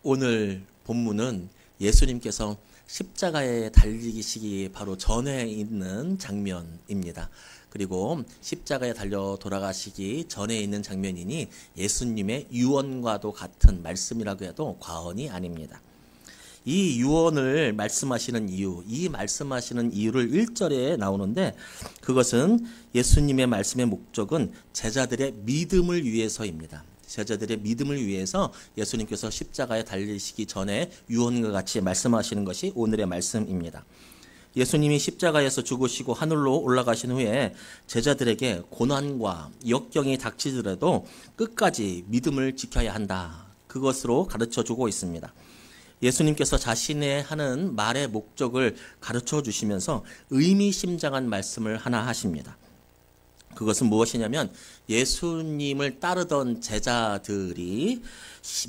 오늘 본문은 예수님께서 십자가에 달리시기 바로 전에 있는 장면입니다. 그리고 십자가에 달려 돌아가시기 전에 있는 장면이니 예수님의 유언과도 같은 말씀이라고 해도 과언이 아닙니다. 이 유언을 말씀하시는 이유, 이 말씀하시는 이유를 1절에 나오는데 그것은 예수님의 말씀의 목적은 제자들의 믿음을 위해서입니다. 제자들의 믿음을 위해서 예수님께서 십자가에 달리시기 전에 유언과 같이 말씀하시는 것이 오늘의 말씀입니다. 예수님이 십자가에서 죽으시고 하늘로 올라가신 후에 제자들에게 고난과 역경이 닥치더라도 끝까지 믿음을 지켜야 한다. 그것으로 가르쳐주고 있습니다. 예수님께서 자신의 하는 말의 목적을 가르쳐 주시면서 의미심장한 말씀을 하나 하십니다. 그것은 무엇이냐면 예수님을 따르던 제자들이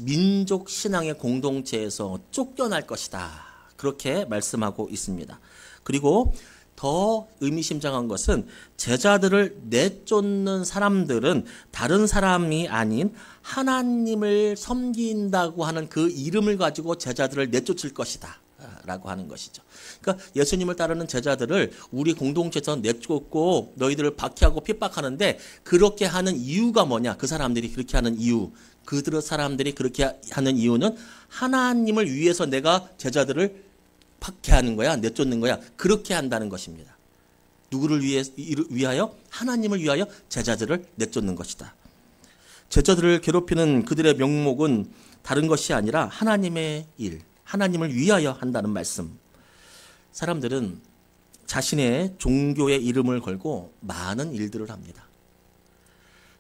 민족 신앙의 공동체에서 쫓겨날 것이다. 그렇게 말씀하고 있습니다. 그리고 더 의미심장한 것은 제자들을 내쫓는 사람들은 다른 사람이 아닌 하나님을 섬긴다고 하는 그 이름을 가지고 제자들을 내쫓을 것이다 라고 하는 것이죠. 그러니까 예수님을 따르는 제자들을 우리 공동체에서 내쫓고 너희들을 박해하고 핍박하는데 그렇게 하는 이유가 뭐냐? 그 사람들이 그렇게 하는 이유, 그들 사람들이 그렇게 하는 이유는 하나님을 위해서 내가 제자들을 박해하는 거야, 내쫓는 거야. 그렇게 한다는 것입니다. 누구를 위하여? 하나님을 위하여 제자들을 내쫓는 것이다. 제자들을 괴롭히는 그들의 명목은 다른 것이 아니라 하나님의 일, 하나님을 위하여 한다는 말씀. 사람들은 자신의 종교의 이름을 걸고 많은 일들을 합니다.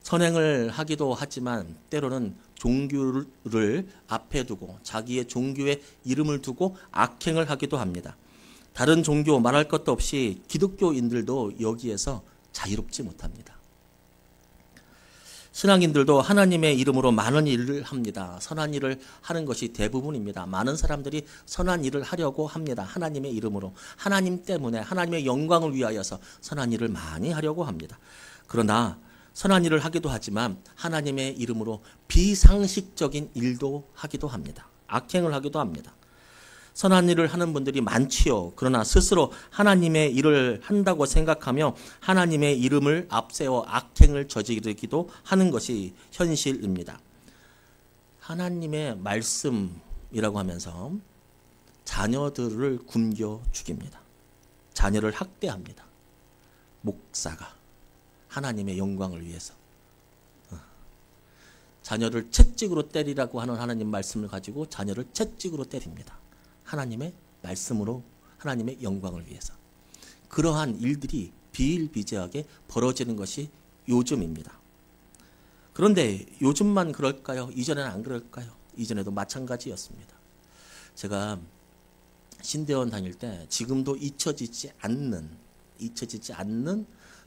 선행을 하기도 하지만 때로는 종교를 앞에 두고 자기의 종교의 이름을 두고 악행을 하기도 합니다. 다른 종교 말할 것도 없이 기독교인들도 여기에서 자유롭지 못합니다. 신앙인들도 하나님의 이름으로 많은 일을 합니다. 선한 일을 하는 것이 대부분입니다. 많은 사람들이 선한 일을 하려고 합니다. 하나님의 이름으로. 하나님 때문에 하나님의 영광을 위하여서 선한 일을 많이 하려고 합니다. 그러나 선한 일을 하기도 하지만 하나님의 이름으로 비상식적인 일도 하기도 합니다. 악행을 하기도 합니다. 선한 일을 하는 분들이 많지요. 그러나 스스로 하나님의 일을 한다고 생각하며 하나님의 이름을 앞세워 악행을 저지르기도 하는 것이 현실입니다. 하나님의 말씀이라고 하면서 자녀들을 굶겨 죽입니다. 자녀를 학대합니다. 목사가 하나님의 영광을 위해서 자녀를 채찍으로 때리라고 하는 하나님 말씀을 가지고 자녀를 채찍으로 때립니다. 하나님의 말씀으로 하나님의 영광을 위해서. 그러한 일들이 비일비재하게 벌어지는 것이 요즘입니다. 그런데 요즘만 그럴까요? 이전에는 안 그럴까요? 이전에도 마찬가지였습니다. 제가 신대원 다닐 때 지금도 잊혀지지 않는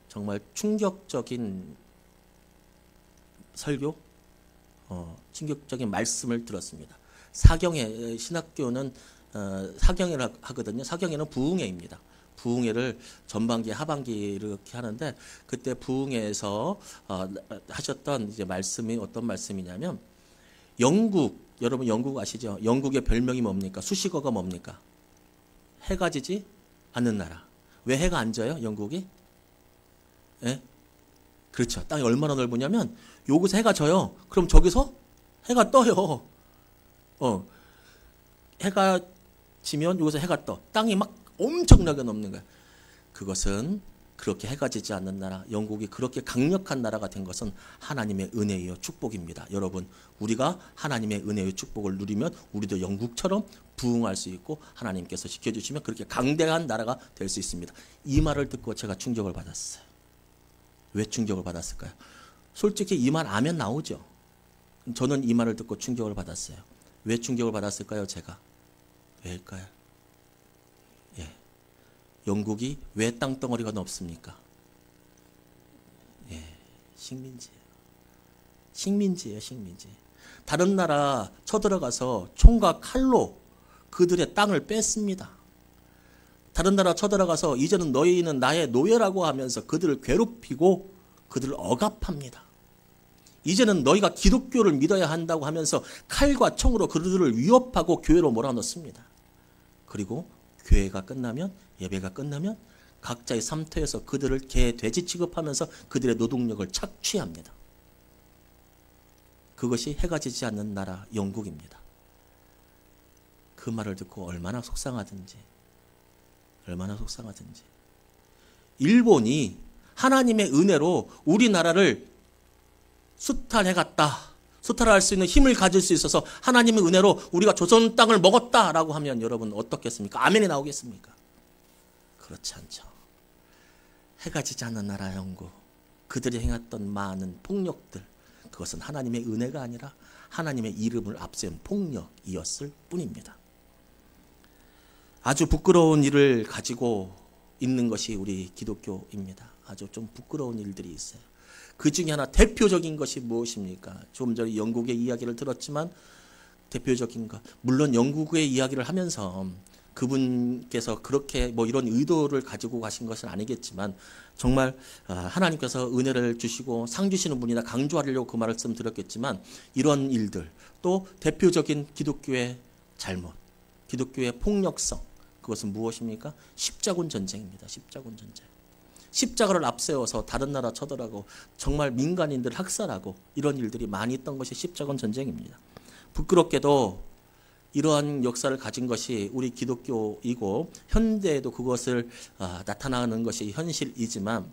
정말 충격적인 설교, 충격적인 말씀을 들었습니다. 사경회, 신학교는 사경회를 하거든요. 사경회는 부흥회입니다. 부흥회를 전반기, 하반기 이렇게 하는데 그때 부흥회에서 하셨던 이제 말씀이 어떤 말씀이냐면 영국, 여러분 영국 아시죠? 영국의 별명이 뭡니까? 수식어가 뭡니까? 해가 지지 않는 나라. 왜 해가 안 져요? 영국이? 예? 그렇죠. 땅이 얼마나 넓으냐면 여기서 해가 져요. 그럼 저기서 해가 떠요. 해가 지면 여기서 해가 떠. 땅이 막 엄청나게 넓는 거야. 그것은 그렇게 해가 지지 않는 나라, 영국이 그렇게 강력한 나라가 된 것은 하나님의 은혜이요 축복입니다. 여러분, 우리가 하나님의 은혜의 축복을 누리면 우리도 영국처럼 부흥할 수 있고 하나님께서 지켜주시면 그렇게 강대한 나라가 될 수 있습니다. 이 말을 듣고 제가 충격을 받았어요. 왜 충격을 받았을까요? 솔직히 이 말 아멘 나오죠. 저는 이 말을 듣고 충격을 받았어요. 왜 충격을 받았을까요? 제가. 왜일까요? 예. 영국이 왜 땅덩어리가 넓습니까? 예. 식민지예요. 식민지예요. 식민지. 다른 나라 쳐들어가서 총과 칼로 그들의 땅을 뺐습니다. 다른 나라 쳐들어가서 이제는 너희는 나의 노예라고 하면서 그들을 괴롭히고 그들을 억압합니다. 이제는 너희가 기독교를 믿어야 한다고 하면서 칼과 총으로 그들을 위협하고 교회로 몰아넣습니다. 그리고 교회가 끝나면, 예배가 끝나면 각자의 삶터에서 그들을 개, 돼지 취급하면서 그들의 노동력을 착취합니다. 그것이 해가 지지 않는 나라 영국입니다. 그 말을 듣고 얼마나 속상하든지, 얼마나 속상하든지. 일본이 하나님의 은혜로 우리나라를 수탈해갔다, 수탈할 수 있는 힘을 가질 수 있어서 하나님의 은혜로 우리가 조선 땅을 먹었다라고 하면 여러분 어떻겠습니까? 아멘이 나오겠습니까? 그렇지 않죠. 해가 지지 않는 나라 영국, 그들이 행했던 많은 폭력들, 그것은 하나님의 은혜가 아니라 하나님의 이름을 앞세운 폭력이었을 뿐입니다. 아주 부끄러운 일을 가지고 있는 것이 우리 기독교입니다. 아주 좀 부끄러운 일들이 있어요. 그 중에 하나 대표적인 것이 무엇입니까? 좀 전에 영국의 이야기를 들었지만 대표적인 것, 물론 영국의 이야기를 하면서 그분께서 그렇게 뭐 이런 의도를 가지고 가신 것은 아니겠지만 정말 하나님께서 은혜를 주시고 상 주시는 분이나 강조하려고 그 말씀 드렸겠지만 이런 일들, 또 대표적인 기독교의 잘못, 기독교의 폭력성, 그것은 무엇입니까? 십자군 전쟁입니다. 십자군 전쟁. 십자가를 앞세워서 다른 나라 쳐들어가고 정말 민간인들 학살하고 이런 일들이 많이 있던 것이 십자군 전쟁입니다. 부끄럽게도 이러한 역사를 가진 것이 우리 기독교이고 현대에도 그것을 나타나는 것이 현실이지만,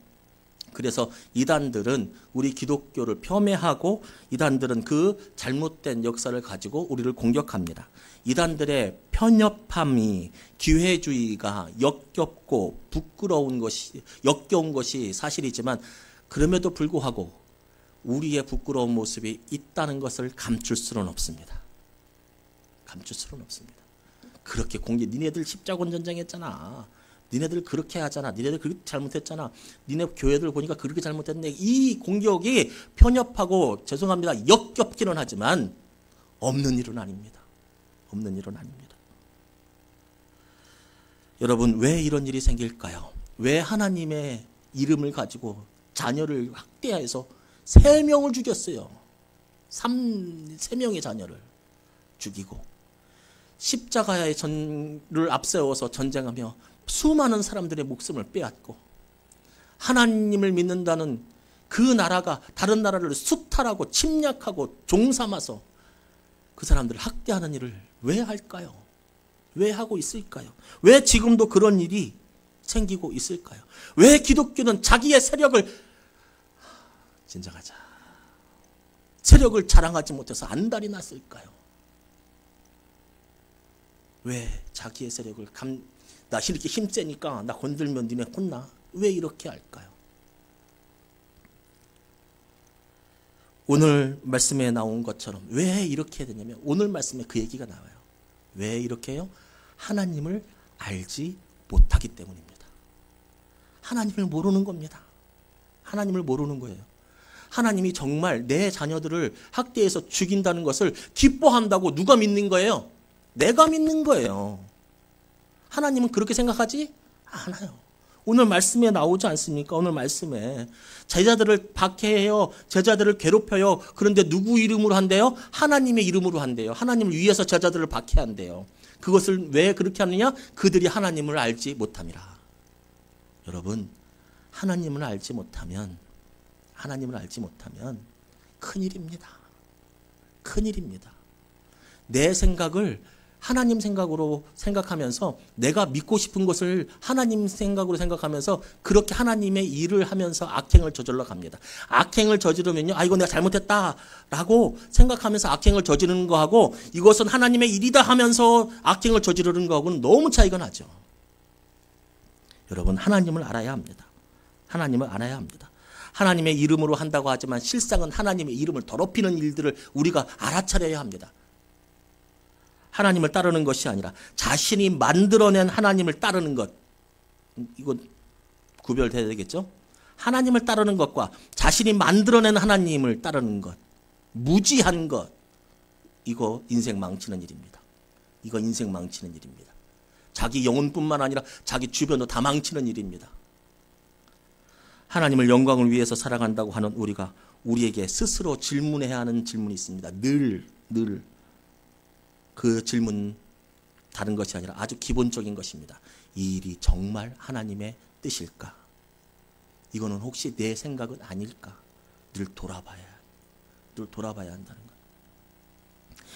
그래서 이단들은 우리 기독교를 폄훼하고 이단들은 그 잘못된 역사를 가지고 우리를 공격합니다. 이단들의 편협함이, 기회주의가 역겹고 부끄러운 것이, 역겨운 것이 사실이지만 그럼에도 불구하고 우리의 부끄러운 모습이 있다는 것을 감출 수는 없습니다. 감출 수는 없습니다. 그렇게 니네들 십자군 전쟁했잖아. 니네들 그렇게 하잖아. 니네들 그렇게 잘못했잖아. 니네 교회들 보니까 그렇게 잘못했네. 이 공격이 편협하고 죄송합니다. 역겹기는 하지만 없는 일은 아닙니다. 없는 일은 아닙니다. 여러분, 왜 이런 일이 생길까요? 왜 하나님의 이름을 가지고 자녀를 학대해서 3명을 죽였어요. 3명의 자녀를 죽이고 십자가의 전를 앞세워서 전쟁하며 수많은 사람들의 목숨을 빼앗고 하나님을 믿는다는 그 나라가 다른 나라를 수탈하고 침략하고 종삼아서 그 사람들을 학대하는 일을 왜 할까요? 왜 하고 있을까요? 왜 지금도 그런 일이 생기고 있을까요? 왜 기독교는 자기의 세력을 진정하자, 세력을 자랑하지 못해서 안달이 났을까요? 왜 자기의 세력을 나 이렇게 힘세니까 나 건들면 니네 혼나? 왜 이렇게 할까요? 오늘 말씀에 나온 것처럼 왜 이렇게 해야 되냐면 오늘 말씀에 그 얘기가 나와요. 왜 이렇게 해요? 하나님을 알지 못하기 때문입니다. 하나님을 모르는 겁니다. 하나님을 모르는 거예요. 하나님이 정말 내 자녀들을 학대해서 죽인다는 것을 기뻐한다고 누가 믿는 거예요? 내가 믿는 거예요. 하나님은 그렇게 생각하지 않아요. 오늘 말씀에 나오지 않습니까? 오늘 말씀에 제자들을 박해해요. 제자들을 괴롭혀요. 그런데 누구 이름으로 한대요? 하나님의 이름으로 한대요. 하나님을 위해서 제자들을 박해한대요. 그것을 왜 그렇게 하느냐? 그들이 하나님을 알지 못함이라. 여러분, 하나님을 알지 못하면 큰일입니다. 큰일입니다. 내 생각을 하나님 생각으로 생각하면서 내가 믿고 싶은 것을 하나님 생각으로 생각하면서 그렇게 하나님의 일을 하면서 악행을 저질러 갑니다. 악행을 저지르면요, 이거 내가 잘못했다라고 생각하면서 악행을 저지르는 거하고 이것은 하나님의 일이다 하면서 악행을 저지르는 거하고는 너무 차이가 나죠. 여러분, 하나님을 알아야 합니다. 하나님을 알아야 합니다. 하나님의 이름으로 한다고 하지만 실상은 하나님의 이름을 더럽히는 일들을 우리가 알아차려야 합니다. 하나님을 따르는 것이 아니라 자신이 만들어낸 하나님을 따르는 것, 이거 구별돼야 되겠죠? 하나님을 따르는 것과 자신이 만들어낸 하나님을 따르는 것, 무지한 것, 이거 인생 망치는 일입니다. 이거 인생 망치는 일입니다. 자기 영혼뿐만 아니라 자기 주변도 다 망치는 일입니다. 하나님을 영광을 위해서 살아간다고 하는 우리가 우리에게 스스로 질문해야 하는 질문이 있습니다. 늘 그 질문 다른 것이 아니라 아주 기본적인 것입니다. 이 일이 정말 하나님의 뜻일까? 이거는 혹시 내 생각은 아닐까? 늘 돌아봐야 한다는 것.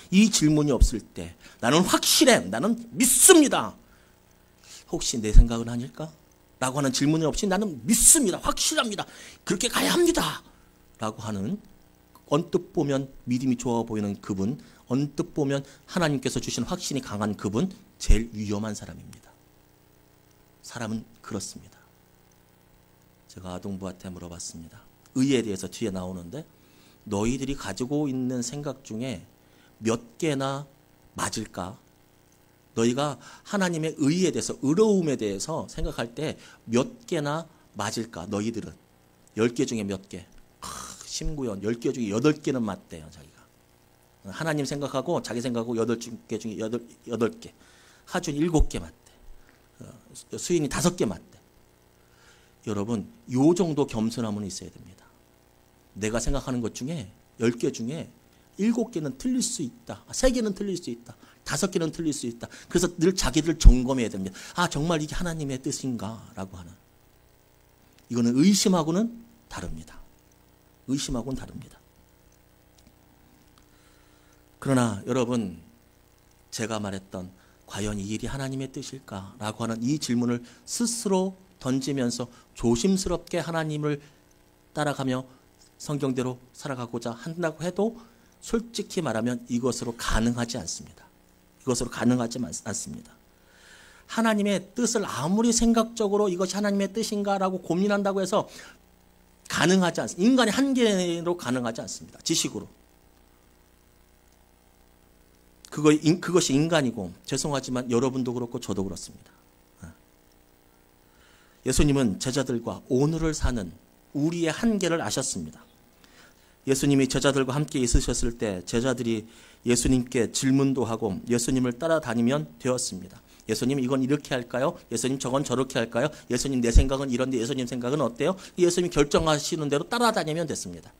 이 질문이 없을 때 나는 확실해, 나는 믿습니다. 혹시 내 생각은 아닐까? 라고 하는 질문이 없이 나는 믿습니다. 확실합니다. 그렇게 가야 합니다. 라고 하는, 언뜻 보면 믿음이 좋아 보이는 그분, 언뜻 보면 하나님께서 주신 확신이 강한 그분, 제일 위험한 사람입니다. 사람은 그렇습니다. 제가 아동부한테 물어봤습니다. 의에 대해서 뒤에 나오는데, 너희들이 가지고 있는 생각 중에 몇 개나 맞을까? 너희가 하나님의 의에 대해서, 의로움에 대해서 생각할 때 몇 개나 맞을까? 너희들은 10개 중에 몇 개? 심구연 10개 중에 8개는 맞대요. 자기가 하나님 생각하고 자기 생각하고 8개 중에 8개, 하준 7개 맞대, 수인이 5개 맞대. 여러분, 요 정도 겸손함은 있어야 됩니다. 내가 생각하는 것 중에 10개 중에 7개는 틀릴 수 있다, 3개는 틀릴 수 있다, 5개는 틀릴 수 있다. 그래서 늘 자기를 점검해야 됩니다. 아, 정말 이게 하나님의 뜻인가? 라고 하는. 이거는 의심하고는 다릅니다. 의심하고는 다릅니다. 그러나 여러분, 제가 말했던 과연 이 일이 하나님의 뜻일까? 라고 하는 이 질문을 스스로 던지면서 조심스럽게 하나님을 따라가며 성경대로 살아가고자 한다고 해도 솔직히 말하면 이것으로 가능하지 않습니다. 이것으로 가능하지 않습니다. 하나님의 뜻을 아무리 생각적으로 이것이 하나님의 뜻인가라고 고민한다고 해서 가능하지 않습니다. 인간의 한계로 가능하지 않습니다. 지식으로. 그것이 인간이고, 죄송하지만 여러분도 그렇고 저도 그렇습니다. 예수님은 제자들과 오늘을 사는 우리의 한계를 아셨습니다. 예수님이 제자들과 함께 있으셨을 때 제자들이 예수님께 질문도 하고 예수님을 따라다니면 되었습니다. 예수님, 이건 이렇게 할까요? 예수님, 저건 저렇게 할까요? 예수님, 내 생각은 이런데 예수님 생각은 어때요? 예수님 결정하시는 대로 따라다니면 됐습니다.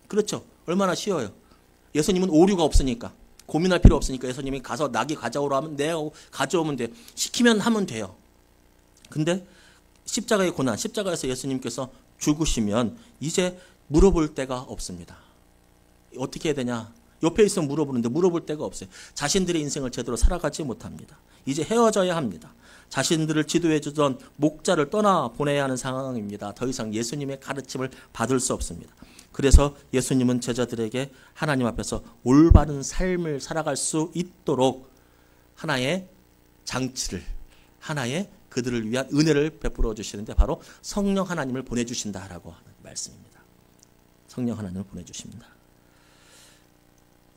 그렇죠? 얼마나 쉬워요. 예수님은 오류가 없으니까, 고민할 필요 없으니까 예수님이 가서 나귀 가져오라 하면 가져오면 돼요. 시키면 하면 돼요. 근데 십자가의 고난, 십자가에서 예수님께서 죽으시면 이제 물어볼 데가 없습니다. 어떻게 해야 되냐? 옆에 있으면 물어보는데 물어볼 데가 없어요. 자신들의 인생을 제대로 살아가지 못합니다. 이제 헤어져야 합니다. 자신들을 지도해 주던 목자를 떠나보내야 하는 상황입니다. 더 이상 예수님의 가르침을 받을 수 없습니다. 그래서 예수님은 제자들에게 하나님 앞에서 올바른 삶을 살아갈 수 있도록 하나의 장치를, 하나의 그들을 위한 은혜를 베풀어 주시는데 바로 성령 하나님을 보내주신다라고 하는 말씀입니다. 성령 하나님을 보내주십니다.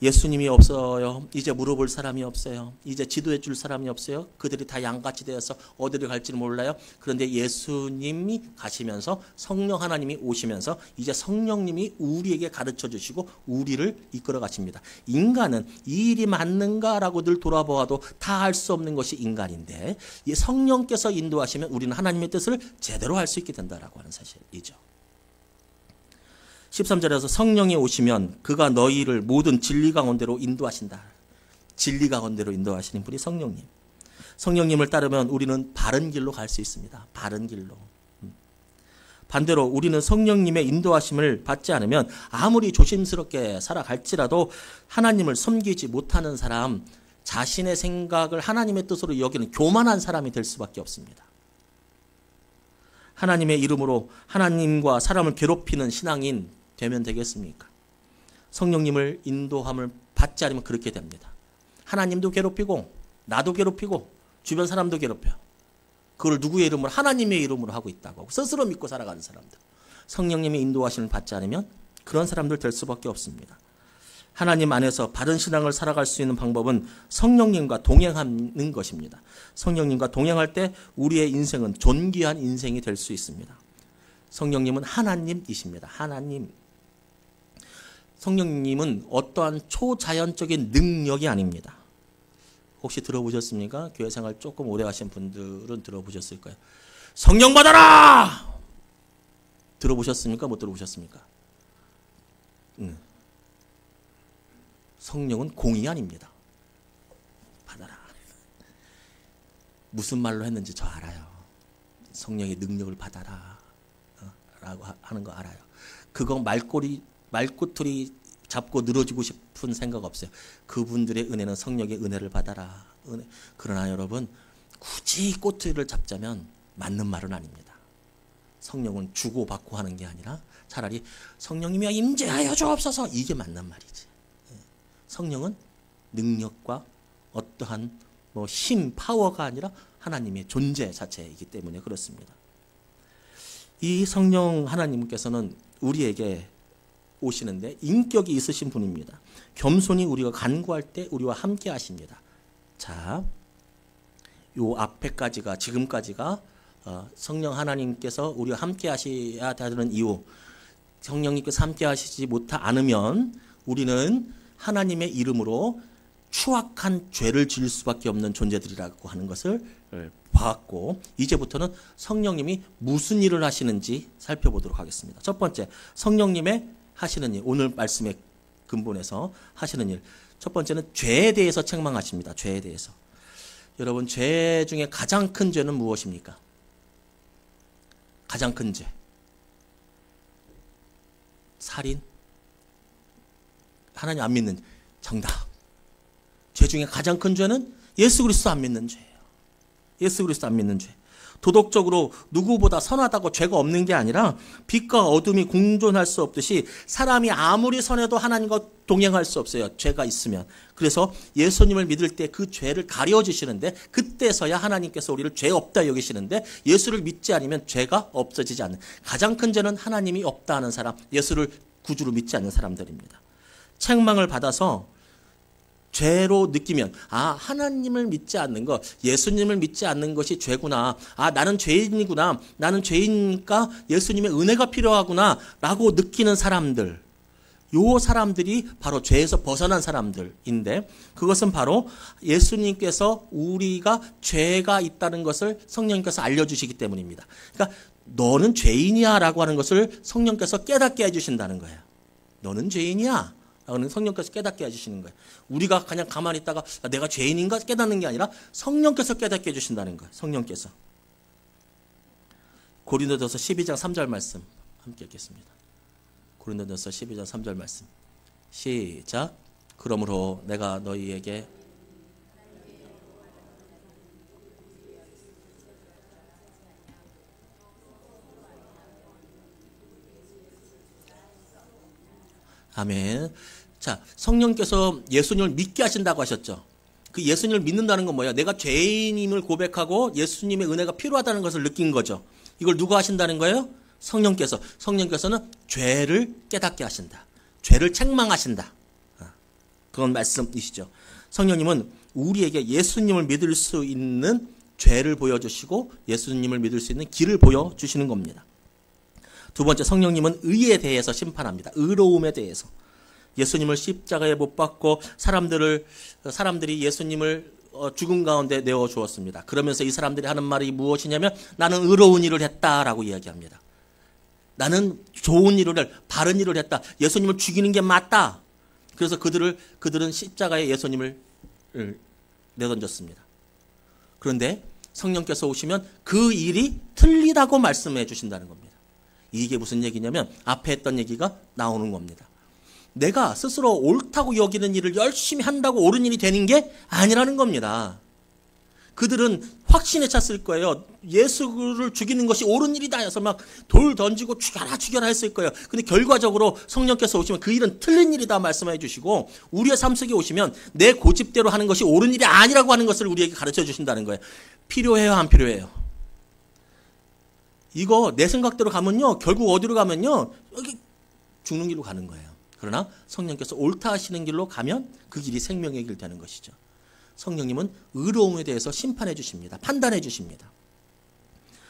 예수님이 없어요. 이제 물어볼 사람이 없어요. 이제 지도해 줄 사람이 없어요. 그들이 다 양같이 되어서 어디를 갈지는 몰라요. 그런데 예수님이 가시면서, 성령 하나님이 오시면서 이제 성령님이 우리에게 가르쳐 주시고 우리를 이끌어 가십니다. 인간은 이 일이 맞는가라고 늘 돌아보아도 다 할 수 없는 것이 인간인데, 이 성령께서 인도하시면 우리는 하나님의 뜻을 제대로 할 수 있게 된다라고 하는 사실이죠. 13절에서 성령이 오시면 그가 너희를 모든 진리 가운데로 인도하신다. 진리 가운데로 인도하시는 분이 성령님. 성령님을 따르면 우리는 바른 길로 갈 수 있습니다. 바른 길로. 반대로 우리는 성령님의 인도하심을 받지 않으면 아무리 조심스럽게 살아갈지라도 하나님을 섬기지 못하는 사람, 자신의 생각을 하나님의 뜻으로 여기는 교만한 사람이 될 수밖에 없습니다. 하나님의 이름으로 하나님과 사람을 괴롭히는 신앙인 되면 되겠습니까? 성령님을 인도함을 받지 않으면 그렇게 됩니다. 하나님도 괴롭히고 나도 괴롭히고 주변 사람도 괴롭혀요. 그걸 누구의 이름으로? 하나님의 이름으로 하고 있다고 하고 스스로 믿고 살아가는 사람들. 성령님의 인도하심을 받지 않으면 그런 사람들 될 수밖에 없습니다. 하나님 안에서 바른 신앙을 살아갈 수 있는 방법은 성령님과 동행하는 것입니다. 성령님과 동행할 때 우리의 인생은 존귀한 인생이 될 수 있습니다. 성령님은 하나님이십니다. 하나님. 성령님은 어떠한 초자연적인 능력이 아닙니다. 혹시 들어보셨습니까? 교회 생활 조금 오래 하신 분들은 들어보셨을 거예요. 성령 받아라! 들어보셨습니까? 못 들어보셨습니까? 성령은 공이 아닙니다. 받아라. 무슨 말로 했는지 저 알아요. 성령의 능력을 받아라 라고 하는 거 알아요. 그거 말꼬투리 잡고 늘어지고 싶은 생각 없어요. 그분들의 은혜는 성령의 은혜를 받아라. 그러나 여러분, 굳이 꼬투리를 잡자면 맞는 말은 아닙니다. 성령은 주고받고 하는 게 아니라 차라리 성령님이여 임재하여 주옵소서, 이게 맞는 말이지. 성령은 능력과 어떠한 힘, 파워가 아니라 하나님의 존재 자체이기 때문에 그렇습니다. 이 성령 하나님께서는 우리에게 오시는데 인격이 있으신 분입니다. 겸손히 우리가 간구할 때 우리와 함께 하십니다. 자, 요 앞에까지가, 지금까지가 성령 하나님께서 우리와 함께 하셔야 되는 이유, 성령님께서 함께 하시지 않으면 우리는 하나님의 이름으로 추악한 죄를 지을 수밖에 없는 존재들이라고 하는 것을 봤고, 이제부터는 성령님이 무슨 일을 하시는지 살펴보도록 하겠습니다. 첫 번째, 성령님의 하시는 일, 오늘 말씀의 근본에서 하시는 일. 첫 번째는 죄에 대해서 책망하십니다. 죄에 대해서. 여러분, 죄 중에 가장 큰 죄는 무엇입니까? 가장 큰 죄. 살인. 하나님 안 믿는. 정답. 죄 중에 가장 큰 죄는 예수 그리스도 안 믿는 죄예요. 예수 그리스도 안 믿는 죄. 도덕적으로 누구보다 선하다고 죄가 없는 게 아니라 빛과 어둠이 공존할 수 없듯이 사람이 아무리 선해도 하나님과 동행할 수 없어요. 죄가 있으면. 그래서 예수님을 믿을 때 그 죄를 가려주시는데, 그때서야 하나님께서 우리를 죄 없다 여기시는데, 예수를 믿지 않으면 죄가 없어지지 않는, 가장 큰 죄는 하나님이 없다 하는 사람, 예수를 구주로 믿지 않는 사람들입니다. 책망을 받아서 죄로 느끼면, 하나님을 믿지 않는 것, 예수님을 믿지 않는 것이 죄구나. 나는 죄인이구나. 나는 죄인이니까 예수님의 은혜가 필요하구나 라고 느끼는 사람들, 요 사람들이 바로 죄에서 벗어난 사람들인데, 그것은 바로 예수님께서 우리가 죄가 있다는 것을 성령님께서 알려주시기 때문입니다. 그러니까 너는 죄인이야 라고 하는 것을 성령께서 깨닫게 해주신다는 거예요. 너는 죄인이야. 라고는 성령께서 깨닫게 해주시는 거예요. 우리가 그냥 가만히 있다가 내가 죄인인가 깨닫는 게 아니라 성령께서 깨닫게 해주신다는 거예요. 성령께서. 고린도전서 12장 3절 말씀 함께 읽겠습니다. 고린도전서 12장 3절 말씀. 시작. 그러므로 내가 너희에게 아멘. 자, 성령께서 예수님을 믿게 하신다고 하셨죠. 그 예수님을 믿는다는 건 뭐예요? 내가 죄인임을 고백하고 예수님의 은혜가 필요하다는 것을 느낀 거죠. 이걸 누가 하신다는 거예요? 성령께서. 성령께서는 죄를 깨닫게 하신다. 죄를 책망하신다. 그건 말씀이시죠. 성령님은 우리에게 예수님을 믿을 수 있는 죄를 보여주시고 예수님을 믿을 수 있는 길을 보여주시는 겁니다. 두 번째, 성령님은 의에 대해서 심판합니다. 의로움에 대해서. 예수님을 십자가에 못 박고 사람들이 예수님을 죽음 가운데 내어 주었습니다. 그러면서 이 사람들이 하는 말이 무엇이냐면, 나는 의로운 일을 했다라고 이야기합니다. 나는 좋은 일을, 바른 일을 했다. 예수님을 죽이는 게 맞다. 그래서 그들은 십자가에 예수님을 내던졌습니다. 그런데 성령께서 오시면 그 일이 틀리다고 말씀해 주신다는 겁니다. 이게 무슨 얘기냐면, 앞에 했던 얘기가 나오는 겁니다. 내가 스스로 옳다고 여기는 일을 열심히 한다고 옳은 일이 되는 게 아니라는 겁니다. 그들은 확신에 찼을 거예요. 예수를 죽이는 것이 옳은 일이다 해서 막 돌 던지고 죽여라 했을 거예요. 근데 결과적으로 성령께서 오시면 그 일은 틀린 일이다 말씀해 주시고, 우리의 삶 속에 오시면 내 고집대로 하는 것이 옳은 일이 아니라고 하는 것을 우리에게 가르쳐 주신다는 거예요. 필요해요, 안 필요해요? 이거 내 생각대로 가면요, 결국 어디로 가면요, 여기 죽는 길로 가는 거예요. 그러나 성령께서 옳다 하시는 길로 가면 그 길이 생명의 길 되는 것이죠. 성령님은 의로움에 대해서 심판해 주십니다. 판단해 주십니다.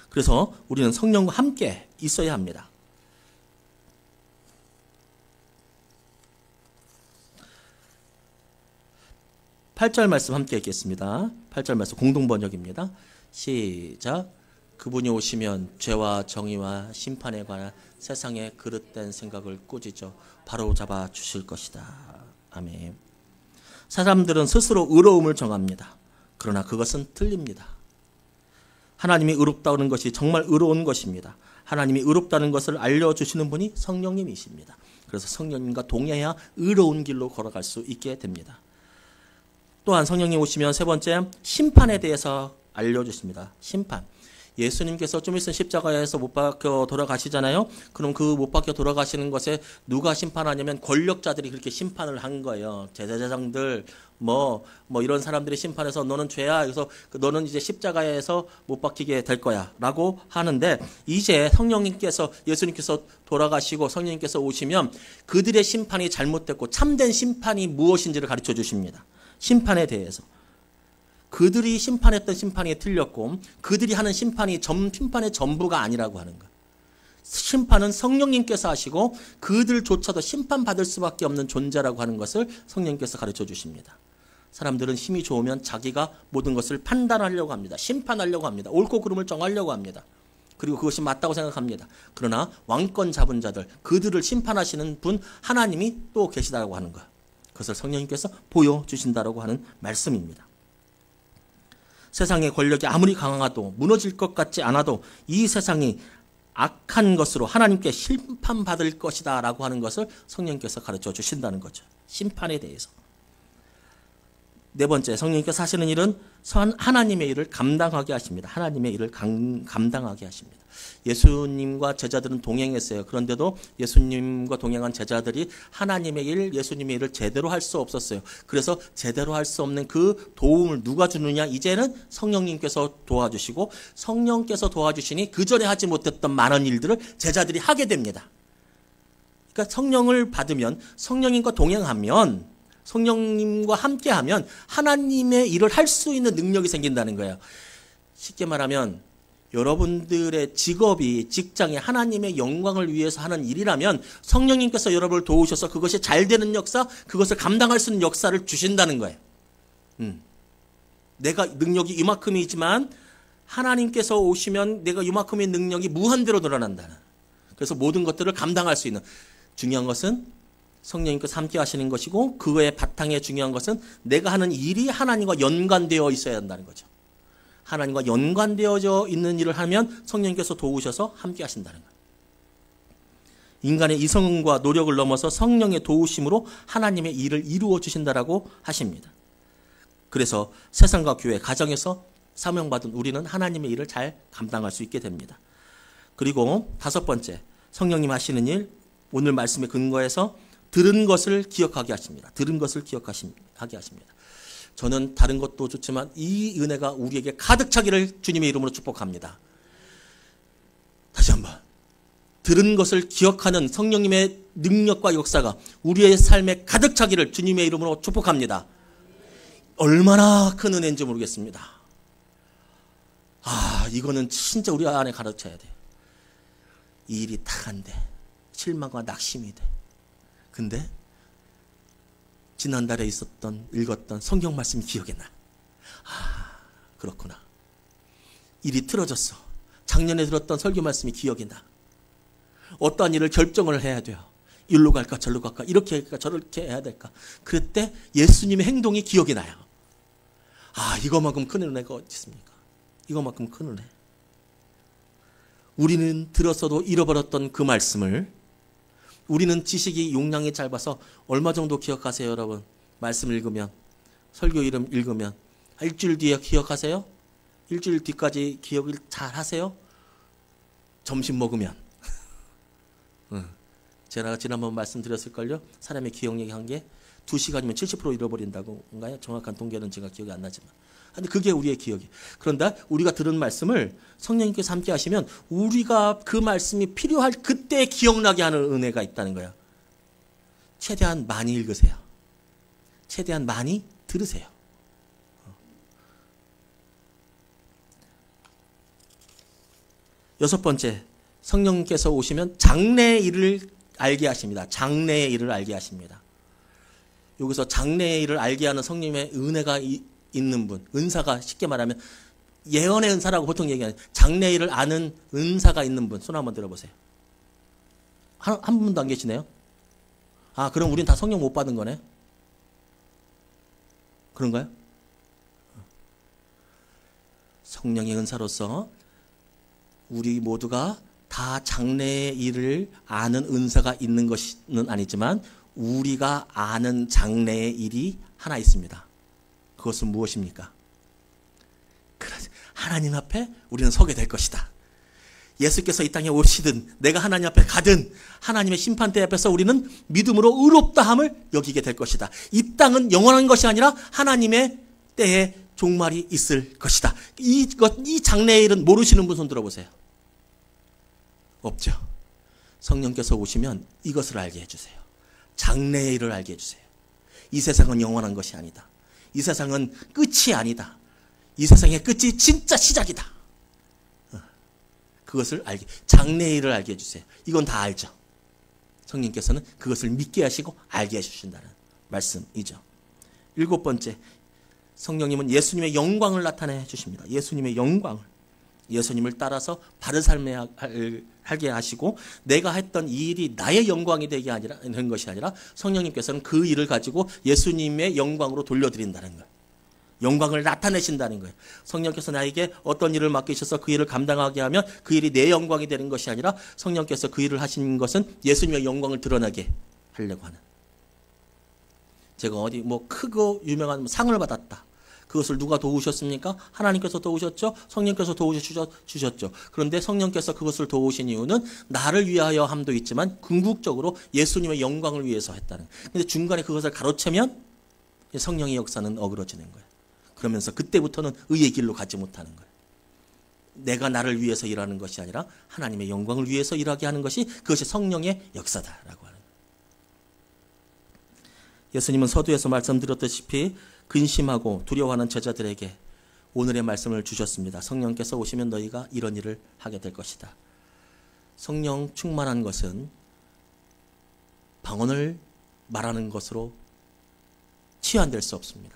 그래서 우리는 성령과 함께 있어야 합니다. (8절) 말씀 함께 읽겠습니다. 8절 말씀 공동 번역입니다. 시작. 그분이 오시면 죄와 정의와 심판에 관한 세상의 그릇된 생각을 꾸짖어 바로잡아 주실 것이다. 아멘. 사람들은 스스로 의로움을 정합니다. 그러나 그것은 틀립니다. 하나님이 의롭다는 것이 정말 의로운 것입니다. 하나님이 의롭다는 것을 알려주시는 분이 성령님이십니다. 그래서 성령님과 동행해야 의로운 길로 걸어갈 수 있게 됩니다. 또한 성령님 오시면 세 번째, 심판에 대해서 알려주십니다. 심판. 예수님께서 좀 있으면 십자가에서 못 박혀 돌아가시잖아요. 그럼 그 못 박혀 돌아가시는 것에 누가 심판하냐면 권력자들이 그렇게 심판을 한 거예요. 제사장들 뭐 이런 사람들이 심판해서 너는 죄야. 그래서 너는 이제 십자가에서 못 박히게 될 거야 라고 하는데, 이제 성령님께서, 예수님께서 돌아가시고 성령님께서 오시면 그들의 심판이 잘못됐고 참된 심판이 무엇인지를 가르쳐 주십니다. 심판에 대해서. 그들이 심판했던 심판이 틀렸고 그들이 하는 심판이 심판의 전부가 아니라고 하는 것. 심판은 성령님께서 하시고 그들조차도 심판받을 수밖에 없는 존재라고 하는 것을 성령님께서 가르쳐 주십니다. 사람들은 힘이 좋으면 자기가 모든 것을 판단하려고 합니다. 심판하려고 합니다. 옳고 그름을 정하려고 합니다. 그리고 그것이 맞다고 생각합니다. 그러나 왕권 잡은 자들, 그들을 심판하시는 분 하나님이 또 계시다고 하는 것. 그것을 성령님께서 보여주신다고 하는 말씀입니다. 세상의 권력이 아무리 강하도 무너질 것 같지 않아도 이 세상이 악한 것으로 하나님께 심판받을 것이다 라고 하는 것을 성령님께서 가르쳐 주신다는 거죠. 심판에 대해서. 네 번째, 성령님께서 하시는 일은 하나님의 일을 감당하게 하십니다. 하나님의 일을 감당하게 하십니다. 예수님과 제자들은 동행했어요. 그런데도 예수님과 동행한 제자들이 하나님의 일, 예수님의 일을 제대로 할 수 없었어요. 그래서 제대로 할 수 없는 그 도움을 누가 주느냐? 이제는 성령님께서 도와주시고, 성령께서 도와주시니 그 전에 하지 못했던 많은 일들을 제자들이 하게 됩니다. 그러니까 성령을 받으면, 성령님과 동행하면, 성령님과 함께하면 하나님의 일을 할 수 있는 능력이 생긴다는 거예요. 쉽게 말하면 여러분들의 직업이, 직장이 하나님의 영광을 위해서 하는 일이라면 성령님께서 여러분을 도우셔서 그것이 잘 되는 역사, 그것을 감당할 수 있는 역사를 주신다는 거예요. 내가 능력이 이만큼이지만 하나님께서 오시면 내가 이만큼의 능력이 무한대로 늘어난다는. 그래서 모든 것들을 감당할 수 있는. 중요한 것은 성령님께서 함께 하시는 것이고, 그거의 바탕에 중요한 것은 내가 하는 일이 하나님과 연관되어 있어야 한다는 거죠. 하나님과 연관되어져 있는 일을 하면 성령님께서 도우셔서 함께 하신다는 거예요. 인간의 이성과 노력을 넘어서 성령의 도우심으로 하나님의 일을 이루어 주신다라고 하십니다. 그래서 세상과 교회, 가정에서 사명받은 우리는 하나님의 일을 잘 감당할 수 있게 됩니다. 그리고 다섯 번째, 성령님 하시는 일, 오늘 말씀에 근거해서 들은 것을 기억하게 하십니다. 들은 것을 기억하게 하십니다. 저는 다른 것도 좋지만 이 은혜가 우리에게 가득 차기를 주님의 이름으로 축복합니다. 다시 한번. 들은 것을 기억하는 성령님의 능력과 역사가 우리의 삶에 가득 차기를 주님의 이름으로 축복합니다. 얼마나 큰 은혜인지 모르겠습니다. 이거는 진짜 우리 안에 가득 차야 돼요. 이 일이 딱 안 돼. 실망과 낙심이 돼. 근데 지난달에 읽었던 성경 말씀이 기억이 나. 그렇구나. 일이 틀어졌어. 작년에 들었던 설교 말씀이 기억이 나. 어떠한 일을 결정을 해야 돼요. 일로 갈까 저로 갈까, 이렇게 할까 저렇게 해야 될까. 그럴 때 예수님의 행동이 기억이 나요. 이거만큼 큰 은혜가 어디 있습니까? 이거만큼 큰 은혜. 우리는 들었어도 잃어버렸던 그 말씀을, 우리는 지식이 용량이 짧아서 얼마 정도 기억하세요, 여러분? 말씀 읽으면, 설교 이름 읽으면 일주일 뒤에 기억하세요? 일주일 뒤까지 기억을 잘 하세요? 점심 먹으면 제가 지난번 말씀드렸을걸요? 사람의 기억력이 한 게 2시간이면 70% 잃어버린다고인가요? 정확한 통계는 제가 기억이 안 나지만. 근데 그게 우리의 기억이. 그런데 우리가 들은 말씀을 성령님께서 함께 하시면 우리가 그 말씀이 필요할 그때 기억나게 하는 은혜가 있다는 거예요. 최대한 많이 읽으세요. 최대한 많이 들으세요. 여섯 번째, 성령님께서 오시면 장래의 일을 알게 하십니다. 장래의 일을 알게 하십니다. 여기서 장래의 일을 알게 하는 성령님의 은혜가 있는 분, 은사가 쉽게 말하면 예언의 은사라고 보통 얘기하는 장래일을 아는 은사가 있는 분 손 한번 들어보세요. 한 분도 안 계시네요. 아, 그럼 우린 다 성령 못 받은 거네. 그런가요? 성령의 은사로서 우리 모두가 다 장래의 일을 아는 은사가 있는 것은 아니지만 우리가 아는 장래의 일이 하나 있습니다. 그것은 무엇입니까? 하나님 앞에 우리는 서게 될 것이다. 예수께서 이 땅에 오시든 내가 하나님 앞에 가든 하나님의 심판대 앞에서 우리는 믿음으로 의롭다함을 여기게 될 것이다. 이 땅은 영원한 것이 아니라 하나님의 때에 종말이 있을 것이다. 이 장래의 일은 모르시는 분 손 들어보세요. 없죠. 성령께서 오시면 이것을 알게 해주세요. 장래의 일을 알게 해주세요. 이 세상은 영원한 것이 아니다. 이 세상은 끝이 아니다. 이 세상의 끝이 진짜 시작이다. 그것을 알게, 장래의 일을 알게 해주세요. 이건 다 알죠. 성령께서는 그것을 믿게 하시고 알게 해주신다는 말씀이죠. 7번째, 성령님은 예수님의 영광을 나타내 주십니다. 예수님의 영광을. 예수님을 따라서 바른 삶에 하게 하시고 내가 했던 이 일이 나의 영광이 되는 것이 아니라 성령님께서는 그 일을 가지고 예수님의 영광으로 돌려드린다는 거예요. 영광을 나타내신다는 거예요. 성령께서 나에게 어떤 일을 맡기셔서 그 일을 감당하게 하면 그 일이 내 영광이 되는 것이 아니라 성령께서 그 일을 하신 것은 예수님의 영광을 드러나게 하려고 하는. 제가 어디 크고 유명한 상을 받았다. 그것을 누가 도우셨습니까? 하나님께서 도우셨죠? 성령께서 도우셔주셨죠. 그런데 성령께서 그것을 도우신 이유는 나를 위하여 함도 있지만 궁극적으로 예수님의 영광을 위해서 했다는 거예요. 근데 중간에 그것을 가로채면 성령의 역사는 어그러지는 거예요. 그러면서 그때부터는 의의 길로 가지 못하는 거예요. 내가 나를 위해서 일하는 것이 아니라 하나님의 영광을 위해서 일하게 하는 것이 그것이 성령의 역사다라고 하는 거예요. 예수님은 서두에서 말씀드렸다시피 근심하고 두려워하는 제자들에게 오늘의 말씀을 주셨습니다. 성령께서 오시면 너희가 이런 일을 하게 될 것이다. 성령 충만한 것은 방언을 말하는 것으로 치환될 수 없습니다.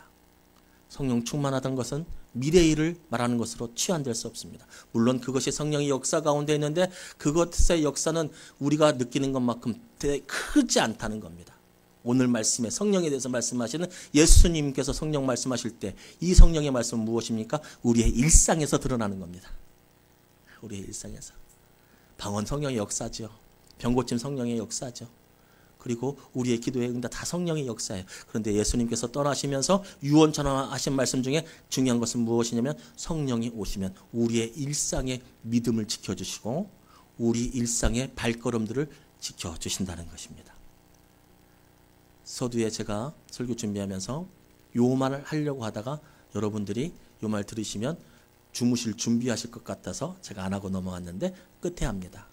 성령 충만하던 것은 미래의 일을 말하는 것으로 치환될 수 없습니다. 물론 그것이 성령의 역사 가운데 있는데 그것의 역사는 우리가 느끼는 것만큼 되게 크지 않다는 겁니다. 오늘 말씀에 성령에 대해서 말씀하시는 예수님께서 성령 말씀하실 때 이 성령의 말씀은 무엇입니까? 우리의 일상에서 드러나는 겁니다. 우리의 일상에서. 방언 성령의 역사죠. 병고침 성령의 역사죠. 그리고 우리의 기도의 응답 다 성령의 역사예요. 그런데 예수님께서 떠나시면서 유언처럼 하신 말씀 중에 중요한 것은 무엇이냐면 성령이 오시면 우리의 일상의 믿음을 지켜주시고 우리 일상의 발걸음들을 지켜주신다는 것입니다. 서두에 제가 설교 준비하면서 요 말을 하려고 하다가 여러분들이 요 말 들으시면 주무실 준비하실 것 같아서 제가 안 하고 넘어갔는데 끝에 합니다.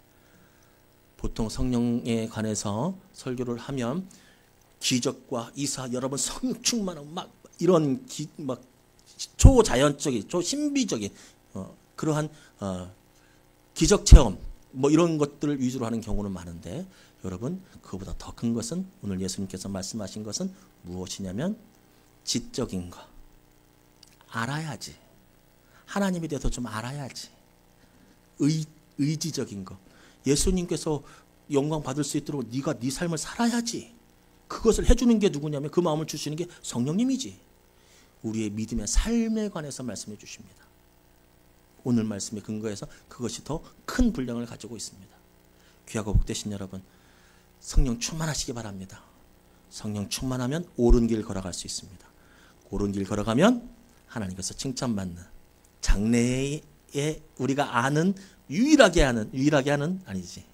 보통 성령에 관해서 설교를 하면 기적과 이사 여러분 성령 충만하고 막 이런 막 초자연적인 초신비적인 그러한 기적 체험 이런 것들을 위주로 하는 경우는 많은데 여러분 그거보다 더 큰 것은 오늘 예수님께서 말씀하신 것은 무엇이냐면 지적인 거. 알아야지. 하나님에 대해서 좀 알아야지. 의지적인 거. 예수님께서 영광 받을 수 있도록 네가 네 삶을 살아야지. 그것을 해주는 게 누구냐면 그 마음을 주시는 게 성령님이지. 우리의 믿음의 삶에 관해서 말씀해 주십니다. 오늘 말씀에 근거해서 그것이 더 큰 분량을 가지고 있습니다. 귀하고 복되신 여러분, 성령 충만하시기 바랍니다. 성령 충만하면 옳은 길 걸어갈 수 있습니다. 옳은 길 걸어가면 하나님께서 칭찬받는 장래에 우리가 아는 유일하게 하는 아니지.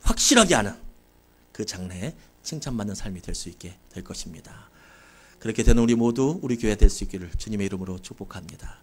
확실하게 아는 그 장래에 칭찬받는 삶이 될 수 있게 될 것입니다. 그렇게 되는 우리 모두 우리 교회 될 수 있기를 주님의 이름으로 축복합니다.